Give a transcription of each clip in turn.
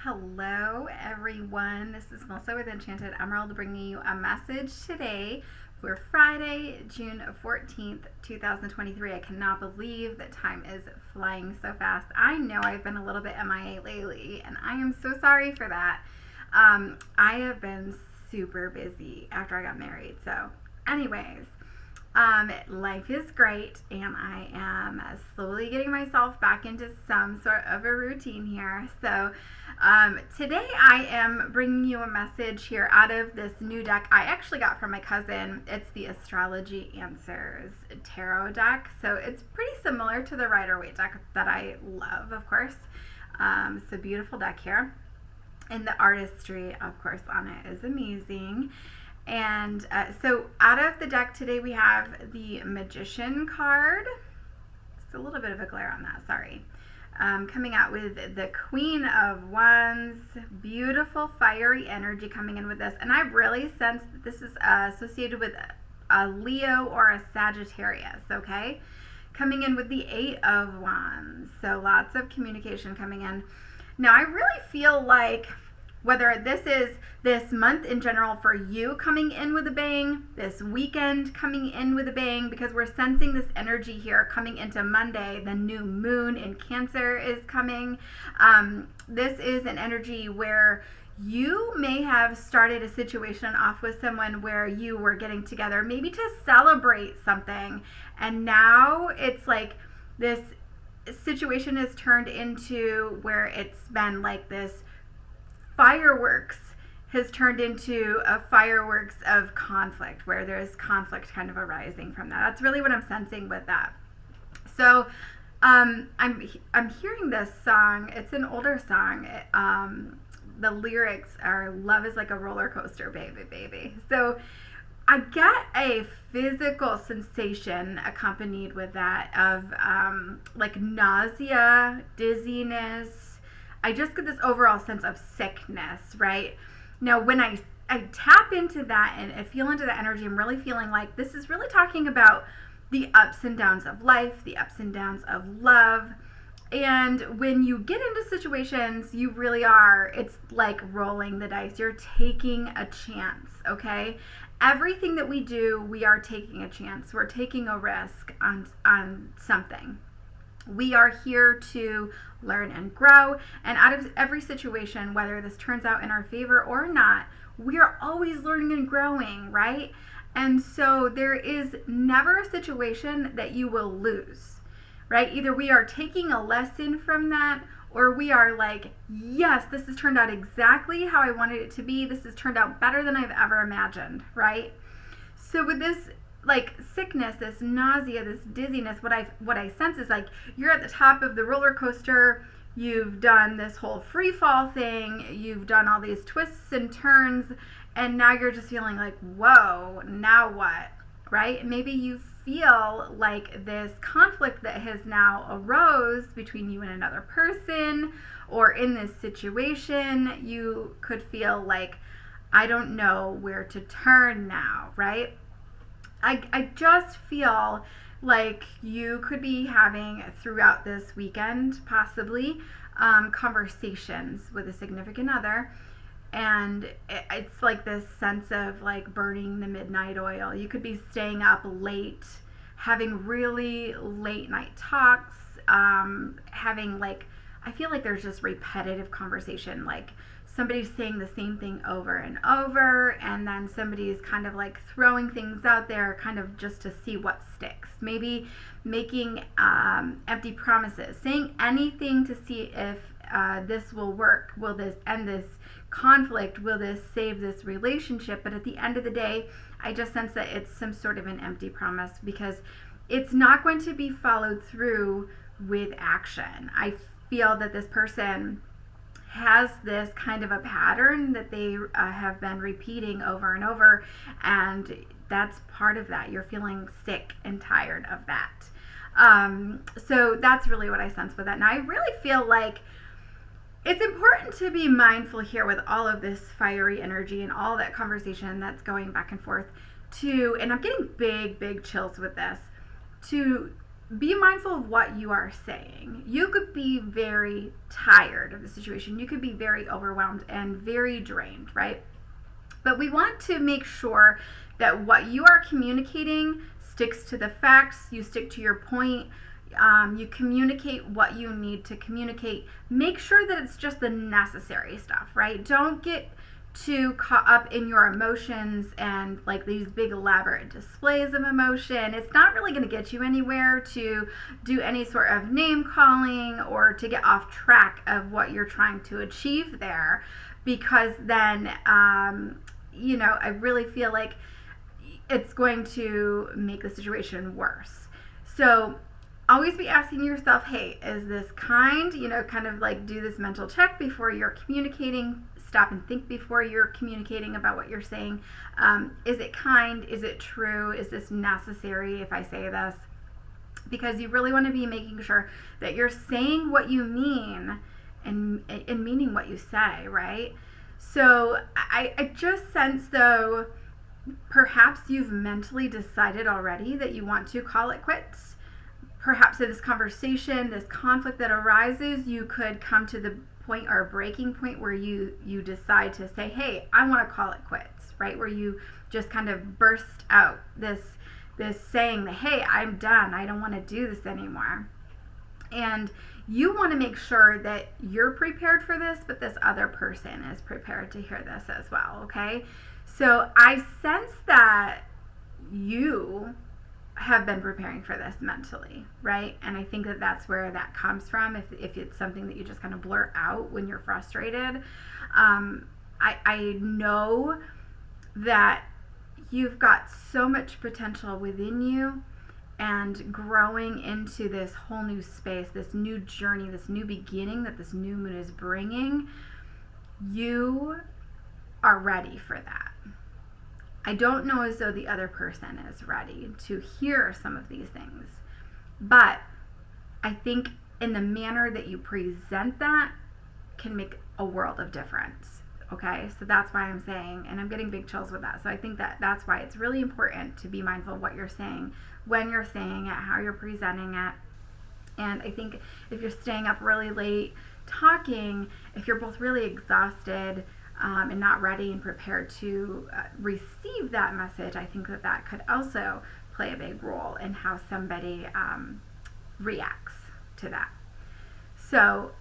Hello, everyone. This is Melissa with Enchanted Emerald bringing you a message today for Friday, June 14th, 2023. I cannot believe that time is flying so fast. I know I've been a little bit MIA lately, and I am so sorry for that. I have been super busy after I got married. So, anyways, life is great, and I am slowly getting myself back into some sort of a routine here. So today I am bringing you a message here out of this new deck I actually got from my cousin. It's the Astrology Answers Tarot deck. So it's pretty similar to the Rider-Waite deck that I love, of course. It's a beautiful deck here. And the artistry, of course, on it is amazing. And so out of the deck today we have the Magician card. Just a little bit of a glare on that, sorry. Coming out with the Queen of Wands, beautiful fiery energy coming in with this. And I really sense that this is associated with a Leo or a Sagittarius, okay? Coming in with the Eight of Wands. So lots of communication coming in. Now I really feel like whether this is this month in general for you coming in with a bang, this weekend coming in with a bang, because we're sensing this energy here coming into Monday. The new moon in Cancer is coming. This is an energy where you may have started a situation off with someone where you were getting together maybe to celebrate something, and now it's like this situation is turned into where it's been like this fireworks has turned into a fireworks of conflict, where there's conflict kind of arising from that. That's really what I'm sensing with that. So I'm hearing this song. It's an older song. The lyrics are "Love is like a roller coaster, baby, baby." So I get a physical sensation accompanied with that of like nausea, dizziness. I just get this overall sense of sickness, right? Now, when I tap into that and feel into that energy, I'm really feeling like this is really talking about the ups and downs of life, the ups and downs of love. And when you get into situations, you really are, it's like rolling the dice. You're taking a chance, okay? Everything that we do, we are taking a chance. We're taking a risk on something. We are here to learn and grow, and out of every situation, whether this turns out in our favor or not, we are always learning and growing, right? And so there is never a situation that you will lose, right? Either we are taking a lesson from that, or we are like, yes, this has turned out exactly how I wanted it to be. This has turned out better than I've ever imagined, right? So with this like sickness, this nausea, this dizziness, what I sense is like you're at the top of the roller coaster. You've done this whole free fall thing. You've done all these twists and turns, and now you're just feeling like, whoa, now what, right? Maybe you feel like this conflict that has now arose between you and another person, or in this situation, you could feel like, I don't know where to turn now, right? I just feel like you could be having throughout this weekend possibly conversations with a significant other, and it's like this sense of like burning the midnight oil. You could be staying up late, having really late night talks, having like, I feel like there's just repetitive conversation, like somebody's saying the same thing over and over, and then somebody's kind of like throwing things out there kind of just to see what sticks. Maybe making empty promises, saying anything to see if this will work. Will this end this conflict? Will this save this relationship? But at the end of the day, I just sense that it's some sort of an empty promise, because it's not going to be followed through with action. I feel that this person has this kind of a pattern that they have been repeating over and over, and that's part of that. You're feeling sick and tired of that. So that's really what I sense with that. Now I really feel like it's important to be mindful here with all of this fiery energy and all that conversation that's going back and forth, and I'm getting big chills with this, to be mindful of what you are saying. You could be very tired of the situation. You could be very overwhelmed and very drained, right? But we want to make sure that what you are communicating sticks to the facts. You stick to your point. You communicate what you need to communicate. Make sure that it's just the necessary stuff, right? Don't get too caught up in your emotions and like these big elaborate displays of emotion. It's not really going to get you anywhere to do any sort of name calling or to get off track of what you're trying to achieve there, because then I really feel like it's going to make the situation worse. So always be asking yourself, hey, is this kind? Kind of like do this mental check before you're communicating. Stop and think before you're communicating about what you're saying. Is it kind? Is it true? Is this necessary if I say this? Because you really want to be making sure that you're saying what you mean and meaning what you say, right? So I just sense, though, perhaps you've mentally decided already that you want to call it quits. Perhaps in this conversation, this conflict that arises, you could come to the point or a breaking point where you decide to say, hey, I want to call it quits, right? Where you just kind of burst out this saying that, hey, I'm done. I don't want to do this anymore. And you want to make sure that you're prepared for this, but this other person is prepared to hear this as well, okay? So I sense that you have been preparing for this mentally, right? And I think that that's where that comes from. If it's something that you just kind of blurt out when you're frustrated, I know that you've got so much potential within you, and growing into this whole new space, this new journey, this new beginning that this new moon is bringing, you are ready for that. I don't know as though the other person is ready to hear some of these things, but I think in the manner that you present that can make a world of difference. Okay, so that's why I'm saying, and I'm getting big chills with that. So I think that that's why it's really important to be mindful of what you're saying, when you're saying it, how you're presenting it. And I think if you're staying up really late talking, if you're both really exhausted and not ready and prepared to receive that message, I think that that could also play a big role in how somebody reacts to that. So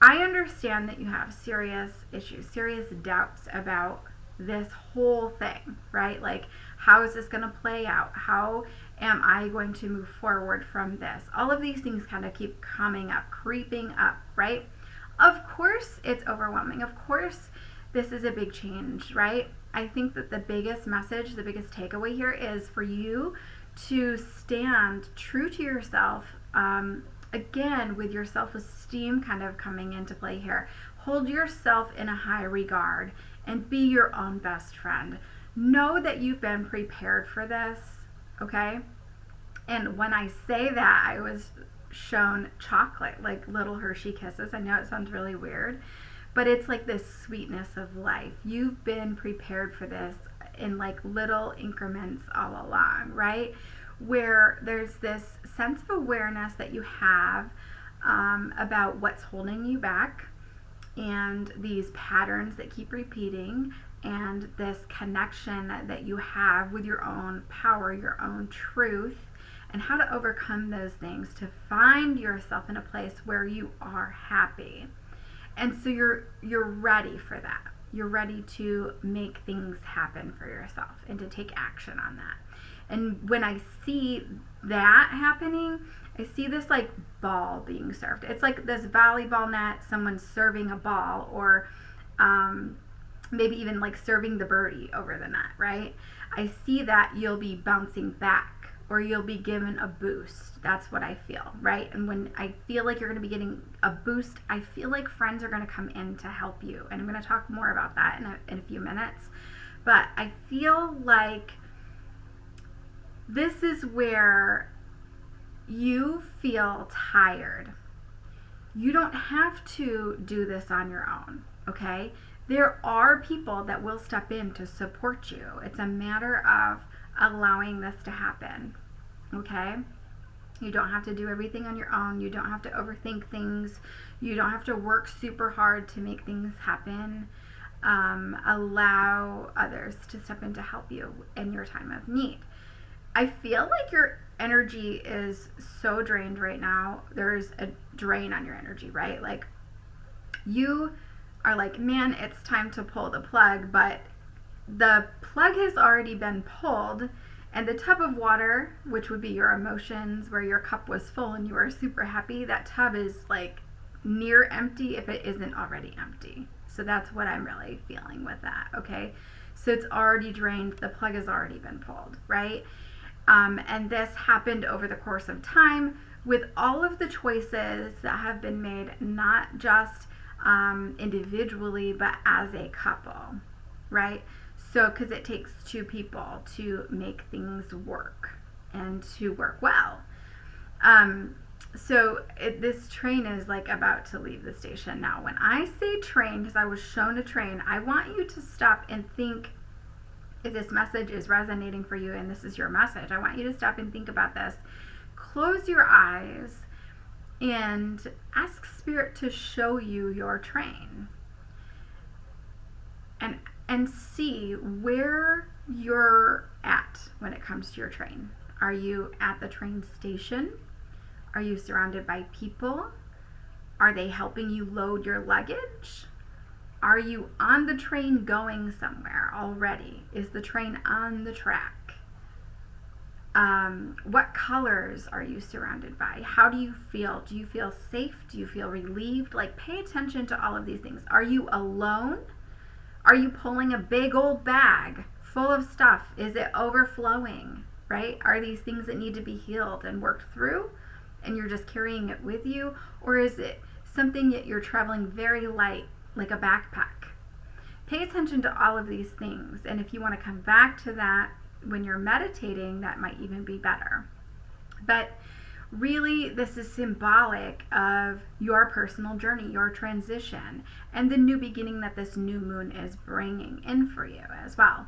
I understand that you have serious issues, serious doubts about this whole thing, right? Like, how is this going to play out? How am I going to move forward from this? All of these things kind of keep coming up, creeping up, right? Of course, it's overwhelming. Of course, this is a big change, right? I think that the biggest message, the biggest takeaway here is for you to stand true to yourself, again, with your self-esteem kind of coming into play here. Hold yourself in a high regard and be your own best friend. Know that you've been prepared for this, okay? And when I say that, I was shown chocolate, like little Hershey Kisses. I know it sounds really weird, but it's like this sweetness of life. You've been prepared for this in like little increments all along, right? Where there's this sense of awareness that you have about what's holding you back, and these patterns that keep repeating, and this connection that you have with your own power, your own truth, and how to overcome those things to find yourself in a place where you are happy. And so you're ready for that. You're ready to make things happen for yourself and to take action on that. And when I see that happening, I see this like ball being served. It's like this volleyball net, someone's serving a ball, or maybe even like serving the birdie over the net, right? I see that you'll be bouncing back, or you'll be given a boost. That's what I feel, right? And when I feel like you're going to be getting a boost, I feel like friends are going to come in to help you. And I'm going to talk more about that in a few minutes. But I feel like this is where you feel tired. You don't have to do this on your own, okay? There are people that will step in to support you. It's a matter of allowing this to happen, okay? You don't have to do everything on your own. You don't have to overthink things. You don't have to work super hard to make things happen. Allow others to step in to help you in your time of need. I feel like your energy is so drained right now. There's a drain on your energy, right? Like you are like, man, it's time to pull the plug, but the plug has already been pulled, and the tub of water, which would be your emotions, where your cup was full and you were super happy, that tub is like near empty if it isn't already empty. So that's what I'm really feeling with that, okay? So it's already drained, the plug has already been pulled, right? And this happened over the course of time with all of the choices that have been made, not just individually, but as a couple, right? So, because it takes two people to make things work and to work well. This train is like about to leave the station now. When I say train, because I was shown a train, I want you to stop and think, if this message is resonating for you and this is your message, I want you to stop and think about this. Close your eyes and ask Spirit to show you your train. And see where you're at when it comes to your train. Are you at the train station? Are you surrounded by people? Are they helping you load your luggage? Are you on the train going somewhere already? Is the train on the track? What colors are you surrounded by? How do you feel? Do you feel safe? Do you feel relieved? Like, pay attention to all of these things. Are you alone? Are you pulling a big old bag full of stuff? Is it overflowing, right? Are these things that need to be healed and worked through and you're just carrying it with you? Or is it something that you're traveling very light, like a backpack? Pay attention to all of these things. And if you want to come back to that when you're meditating, that might even be better. But really, this is symbolic of your personal journey, your transition, and the new beginning that this new moon is bringing in for you as well.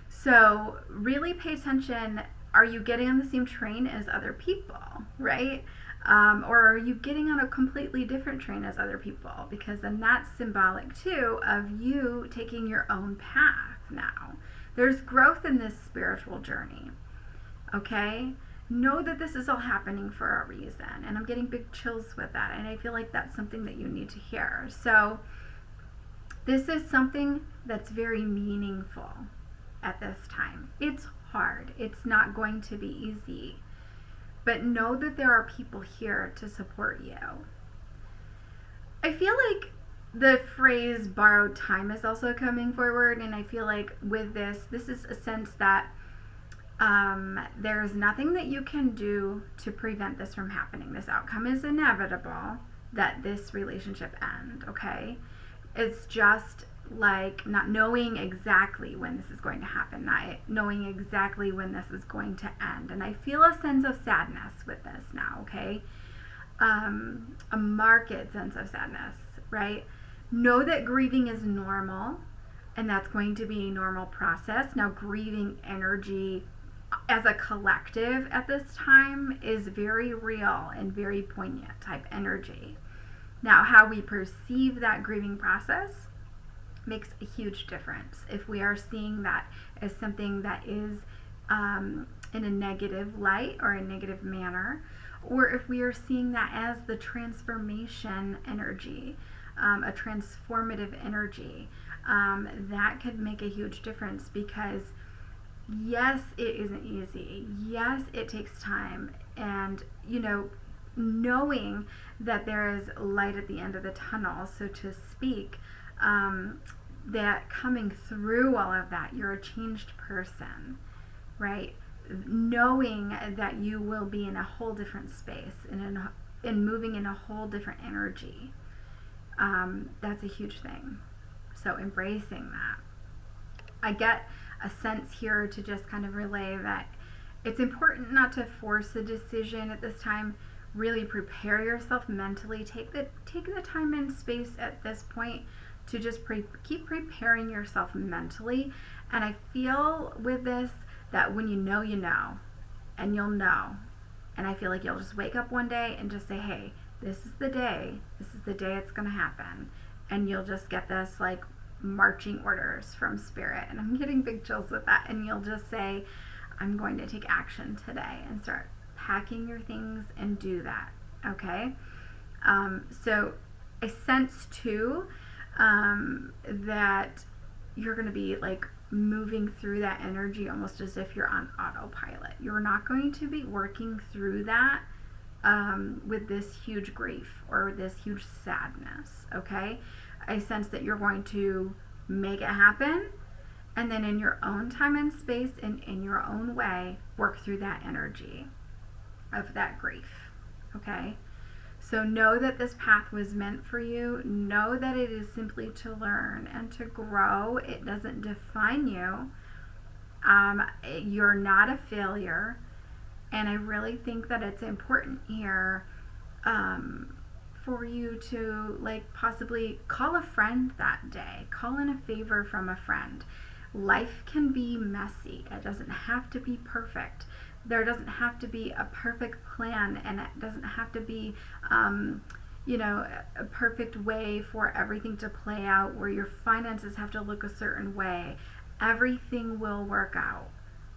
So really pay attention. Are you getting on the same train as other people, right? Or are you getting on a completely different train as other people? Because then that's symbolic too of you taking your own path now. There's growth in this spiritual journey, okay? Know that this is all happening for a reason. And I'm getting big chills with that. And I feel like that's something that you need to hear. So this is something that's very meaningful at this time. It's hard. It's not going to be easy. But know that there are people here to support you. I feel like the phrase borrowed time is also coming forward. And I feel like with this is a sense that there's nothing that you can do to prevent this from happening. This outcome is inevitable, that this relationship end, okay? It's just like not knowing exactly when this is going to happen, not knowing exactly when this is going to end. And I feel a sense of sadness with this now, okay? A marked sense of sadness, right? Know that grieving is normal, and that's going to be a normal process. Now, grieving energy as a collective at this time is very real and very poignant type energy. Now, how we perceive that grieving process makes a huge difference. If we are seeing that as something that is in a negative light or a negative manner, or if we are seeing that as the transformation energy, a transformative energy, that could make a huge difference. Because yes, it isn't easy. Yes, it takes time. And, knowing that there is light at the end of the tunnel, so to speak, that coming through all of that, you're a changed person, right? Knowing that you will be in a whole different space and moving in a whole different energy, that's a huge thing. So embracing that. I get a sense here to just kind of relay that it's important not to force a decision at this time. Really prepare yourself mentally. Take the time and space at this point to just keep preparing yourself mentally. And I feel with this that when you know, and you'll know. And I feel like you'll just wake up one day and just say, hey, this is the day it's going to happen. And you'll just get this like marching orders from spirit. And I'm getting big chills with that. And you'll just say, I'm going to take action today, and start packing your things and do that. Okay? So I sense too that you're going to be like moving through that energy almost as if you're on autopilot. You're not going to be working through that with this huge grief or this huge sadness. Okay? I sense that you're going to make it happen, and then in your own time and space and in your own way, work through that energy of that grief. Okay? So know that this path was meant for you. Know that it is simply to learn and to grow. It doesn't define you. You're not a failure. And I really think that it's important here for you to like possibly call a friend that day. Call in a favor from a friend. Life can be messy. It doesn't have to be perfect. There doesn't have to be a perfect plan, and it doesn't have to be, a perfect way for everything to play out where your finances have to look a certain way. Everything will work out.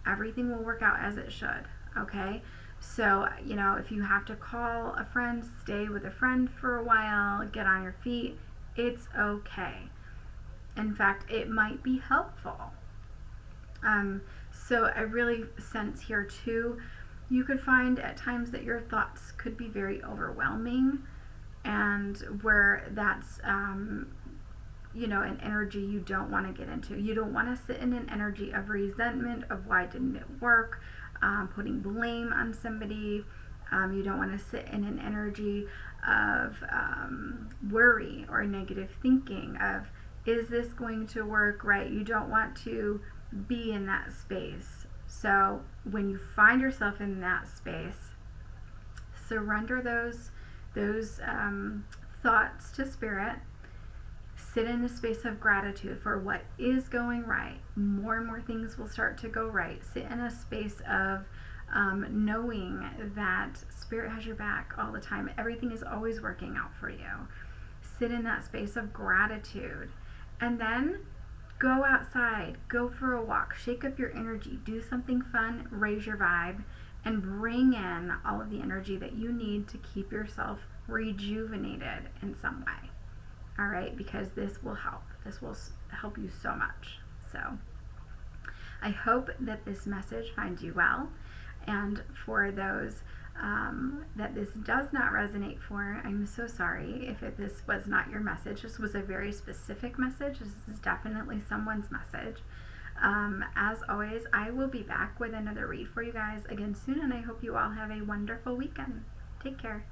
Everything will work out as it should, okay? So, if you have to call a friend, stay with a friend for a while, get on your feet, it's okay. In fact, it might be helpful. So I really sense here too, you could find at times that your thoughts could be very overwhelming, and where that's, an energy you don't want to get into. You don't want to sit in an energy of resentment, of why didn't it work, putting blame on somebody. You don't want to sit in an energy of worry or negative thinking of, is this going to work right? You don't want to be in that space. So when you find yourself in that space, surrender those thoughts to spirit. Sit in a space of gratitude for what is going right. More and more things will start to go right. Sit in a space of knowing that spirit has your back all the time. Everything is always working out for you. Sit in that space of gratitude. And then go outside, go for a walk, shake up your energy, do something fun, raise your vibe, and bring in all of the energy that you need to keep yourself rejuvenated in some way. All right, because this will help. This will help you so much. So I hope that this message finds you well. And for those that this does not resonate for, I'm so sorry if this was not your message. This was a very specific message. This is definitely someone's message. As always, I will be back with another read for you guys again soon, and I hope you all have a wonderful weekend. Take care.